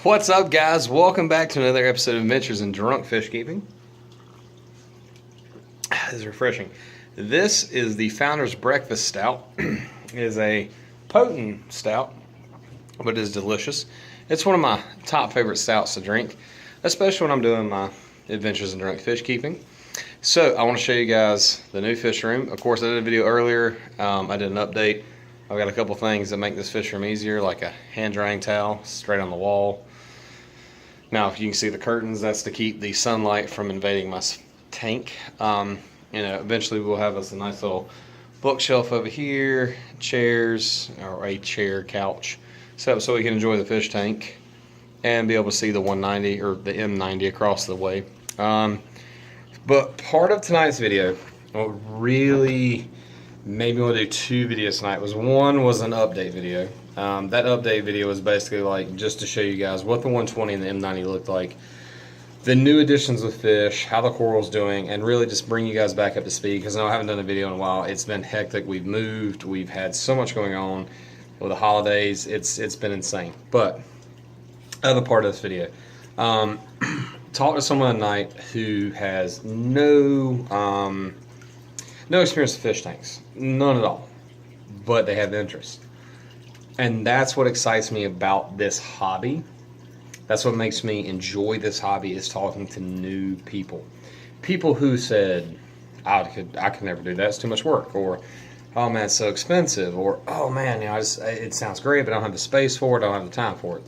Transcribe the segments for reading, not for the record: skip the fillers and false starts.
What's up, guys? Welcome back to another episode of Adventures in Drunk Fish Keeping. This is refreshing. This is the Founder's Breakfast Stout. It is a potent stout, but it is delicious. It's one of my top favorite stouts to drink, especially when I'm doing my Adventures in Drunk Fish Keeping. So I want to show you guys the new fish room. Of course, I did a video earlier. I did an update. I've got a couple things that make this fish room easier, like a hand drying towel straight on the wall. Now, if you can see the curtains, that's to keep the sunlight from invading my tank. Eventually we'll have us a nice little bookshelf over here, chairs, or a chair, couch, set up so we can enjoy the fish tank and be able to see the 190 or the M90 across the way. But part of tonight's video, what really made me want to do two videos tonight was an update video. That update video was basically like just to show you guys what the 120 and the M90 looked like, the new additions of fish, how the coral's doing, and really just bring you guys back up to speed because I know I haven't done a video in a while. It's been hectic. We've moved. We've had so much going on with the holidays. It's been insane. But other part of this video, talk to someone tonight who has no experience with fish tanks, none at all, but they have interest. And that's what excites me about this hobby. That's what makes me enjoy this hobby, is talking to new people. People who said, I could never do that, it's too much work. Or, oh man, it's so expensive. Or, oh man, it sounds great, but I don't have the space for it, I don't have the time for it.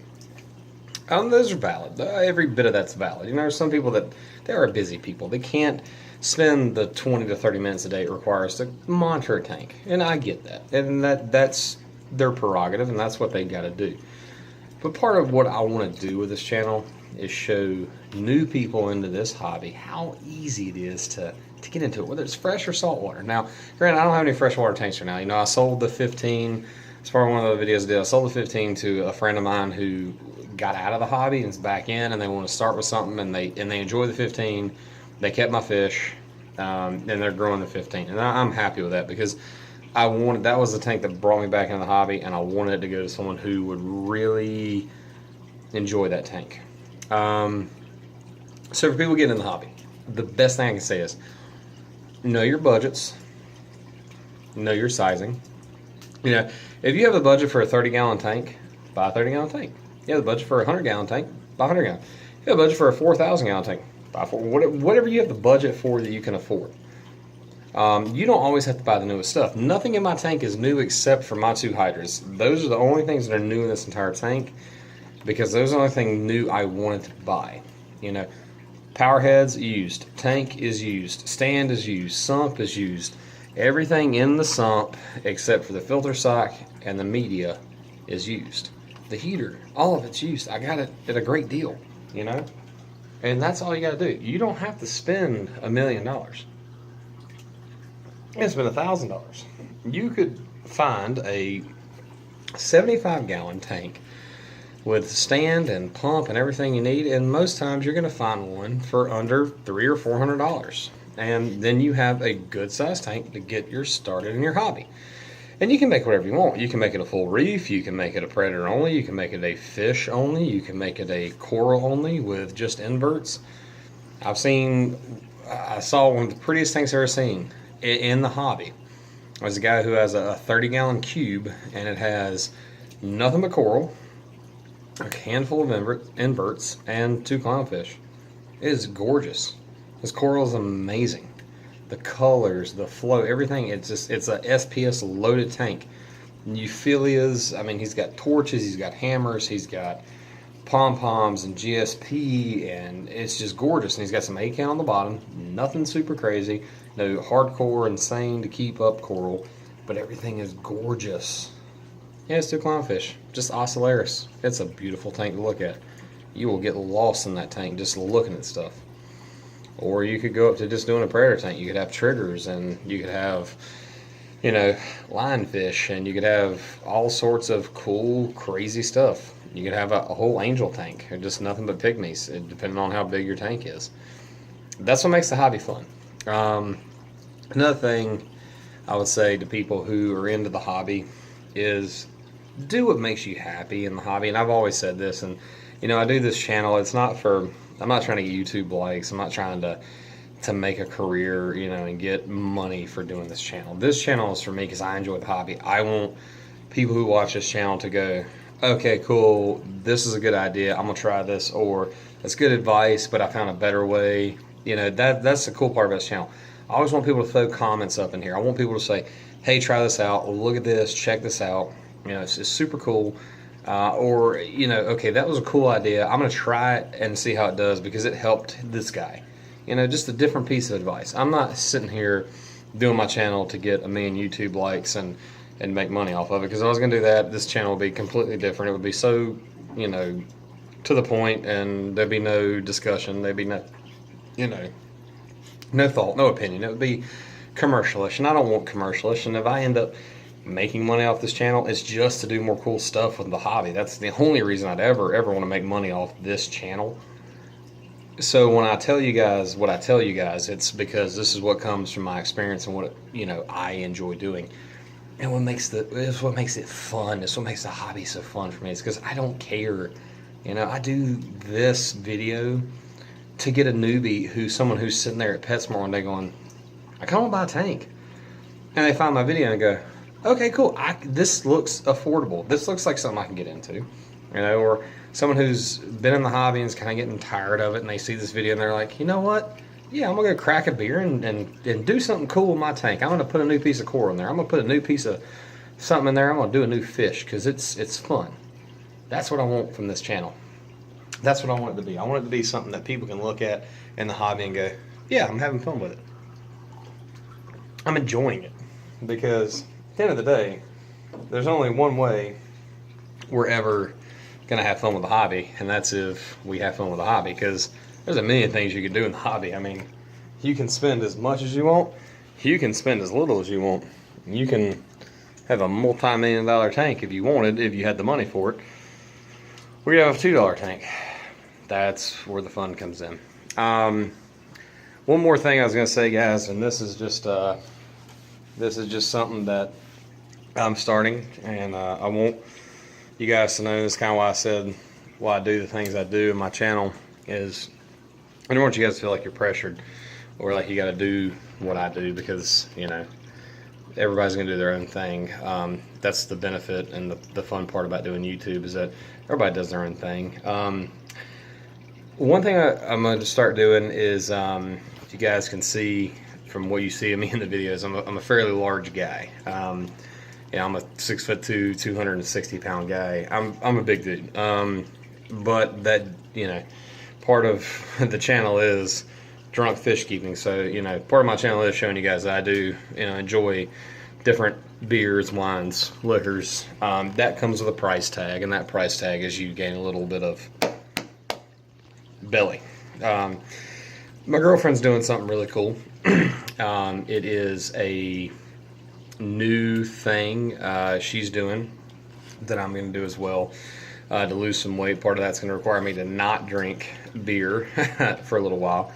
Those are valid. Every bit of that's valid. There's some people that, they are busy people. They can't spend the 20 to 30 minutes a day it requires to monitor a tank. And I get that. And that's their prerogative, and that's what they got to do. But part of what I want to do with this channel is show new people into this hobby how easy it is to get into it, whether it's fresh or saltwater. Now, granted, I don't have any freshwater tanks right now. I sold the 15, as part of one of the videos I did, I sold the 15 to a friend of mine who got out of the hobby and is back in, and they want to start with something, and they enjoy the 15. They kept my fish, and they're growing the 15, and I'm happy with that because that was the tank that brought me back into the hobby, and I wanted it to go to someone who would really enjoy that tank. So for people getting in the hobby, the best thing I can say is know your budgets, know your sizing. If you have a budget for a 30-gallon tank, buy a 30-gallon tank. You have a budget for a 100-gallon tank, buy a 100-gallon. You have a budget for a 4,000-gallon tank, buy whatever you have the budget for that you can afford. You don't always have to buy the newest stuff. Nothing in my tank is new except for my two hydras. Those are the only things that are new in this entire tank because those are the only thing new I wanted to buy. Power heads used, tank is used, stand is used, sump is used. Everything in the sump except for the filter sock and the media is used. The heater, all of it's used. I got it at a great deal, and that's all you got to do. You don't have to spend $1 million. It's been $1,000. You could find a 75-gallon tank with stand and pump and everything you need, and most times you're going to find one for under $300 or $400. And then you have a good-sized tank to get you started in your hobby. And you can make whatever you want. You can make it a full reef, you can make it a predator only, you can make it a fish only, you can make it a coral only with just inverts. I saw one of the prettiest tanks I've ever seen in the hobby. There's a guy who has a 30-gallon cube, and it has nothing but coral, a handful of inverts, and 2 clownfish. It is gorgeous. This coral is amazing. The colors, the flow, everything. It's a SPS loaded tank. Euphyllias. He's got torches, he's got hammers, he's got pom-poms and GSP, and it's just gorgeous. And he's got some ACAN on the bottom, nothing super crazy, no hardcore insane to keep up coral, but everything is gorgeous. Yeah, it's 2 clownfish, just Ocellaris. It's a beautiful tank to look at. You will get lost in that tank just looking at stuff. Or you could go up to just doing a predator tank. You could have triggers, and you could have, lionfish, and you could have all sorts of cool, crazy stuff. You could have a whole angel tank, or just nothing but pygmies, depending on how big your tank is. That's what makes the hobby fun. Another thing I would say to people who are into the hobby is do what makes you happy in the hobby. And I've always said this, and You know, I do this channel. It's not for, I'm not trying to get YouTube likes. I'm not trying to make a career, you know, and get money for doing this channel. This channel is for me because I enjoy the hobby. I want people who watch this channel to go, okay, cool, this is a good idea, I'm gonna try this, or that's good advice, but I found a better way. You know, that's the cool part about this channel. I always want people to throw comments up in here. I want people to say, hey, try this out, look at this, check this out. You know, it's super cool. Or, you know, okay, that was a cool idea. I'm going to try it and see how it does because it helped this guy. You know, just a different piece of advice. I'm not sitting here doing my channel to get a million YouTube likes and make money off of it, because if I was going to do that, this channel would be completely different. It would be so, you know, to the point, and there'd be no discussion. There'd be no, you know, no thought, no opinion. It would be commercialish, and I don't want commercialish. And if I end up making money off this channel, it's just to do more cool stuff with the hobby. That's the only reason I'd ever want to make money off this channel. So when I tell you guys what I tell you guys, it's because this is what comes from my experience and what, you know, I enjoy doing. And it's what makes it fun. It's what makes the hobby so fun for me. It's because I don't care. You know, I do this video to get a newbie someone who's sitting there at PetSmart one day going, I kind of want to buy a tank. And they find my video and go, okay, cool. This looks affordable. This looks like something I can get into. You know, or someone who's been in the hobby and is kind of getting tired of it, and they see this video and they're like, you know what? Yeah, I'm going to go crack a beer and do something cool with my tank. I'm going to put a new piece of coral in there. I'm going to put a new piece of something in there. I'm going to do a new fish because it's fun. That's what I want from this channel. That's what I want it to be. I want it to be something that people can look at in the hobby and go, yeah, I'm having fun with it. I'm enjoying it. Because at the end of the day, there's only one way we're ever going to have fun with the hobby, and that's if we have fun with the hobby, because there's a million things you can do in the hobby. I mean, you can spend as much as you want, you can spend as little as you want. You can have a multi-million-dollar tank if you wanted, if you had the money for it. We have a $2 tank. That's where the fun comes in. One more thing I was going to say, guys, and this is just something that I'm starting, and I want you guys to know. This is kind of why I said why I do the things I do in my channel is I don't want you guys to feel like you're pressured or like you got to do what I do, because, you know, everybody's going to do their own thing. That's the benefit and the fun part about doing YouTube, is that everybody does their own thing. One thing I'm going to start doing is, you guys can see from what you see of me in the videos, I'm a fairly large guy. Yeah, I'm a 6'2", 260-pound guy. I'm a big dude. But that, you know, part of the channel is drunk fish keeping. So, you know, part of my channel is showing you guys that I do, you know, enjoy different beers, wines, liquors. That comes with a price tag, and that price tag is you gain a little bit of belly. My girlfriend's doing something really cool. It is a new thing she's doing that I'm going to do as well to lose some weight. Part of that's going to require me to not drink beer for a little while,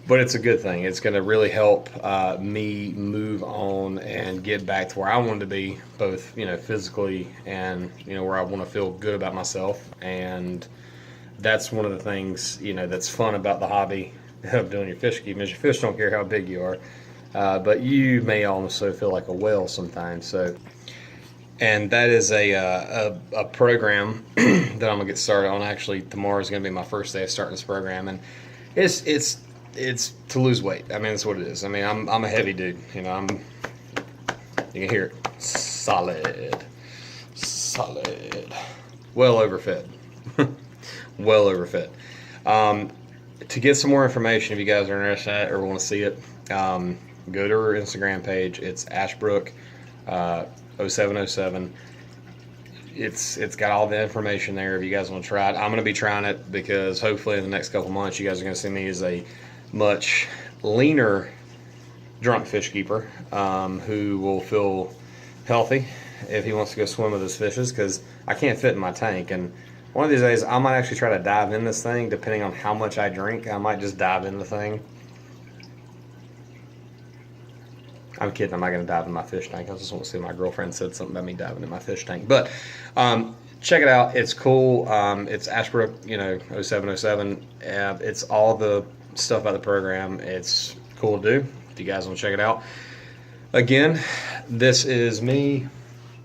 but it's a good thing. It's going to really help me move on and get back to where I want to be, both, you know, physically and, you know, where I want to feel good about myself. And that's one of the things, you know, that's fun about the hobby of doing your fish keeping, is your fish don't care how big you are, but you may also feel like a whale sometimes. So, and that is a program that I'm gonna get started on. Actually, tomorrow is gonna be my first day of starting this program, and it's to lose weight. I mean, that's what it is. I mean, I'm a heavy dude. You know, you can hear it, solid, well overfed, well overfed. To get some more information, if you guys are interested or want to see it, go to her Instagram page. It's Ashbrook 0707. It's got all the information there if you guys want to try it. I'm going to be trying it because hopefully in the next couple months you guys are going to see me as a much leaner drunk fish keeper who will feel healthy if he wants to go swim with his fishes, because I can't fit in my tank. And one of these days, I might actually try to dive in this thing, depending on how much I drink. I might just dive in the thing. I'm kidding. I'm not going to dive in my fish tank. I just want to see, my girlfriend said something about me diving in my fish tank. But check it out. It's cool. It's Ashbrook, 0707. It's all the stuff about the program. It's cool to do. If you guys want to check it out. Again, this is me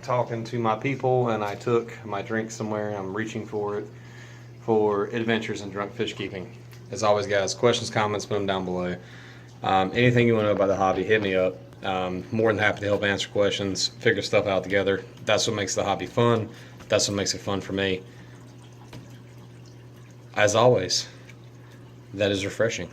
talking to my people, and I took my drink somewhere and I'm reaching for it for Adventures in Drunk Fish Keeping. As always, guys, questions, comments, put them down below. Anything you want to know about the hobby, hit me up. More than happy to help answer questions, figure stuff out together. That's what makes the hobby fun. That's what makes it fun for me. As always, that is refreshing.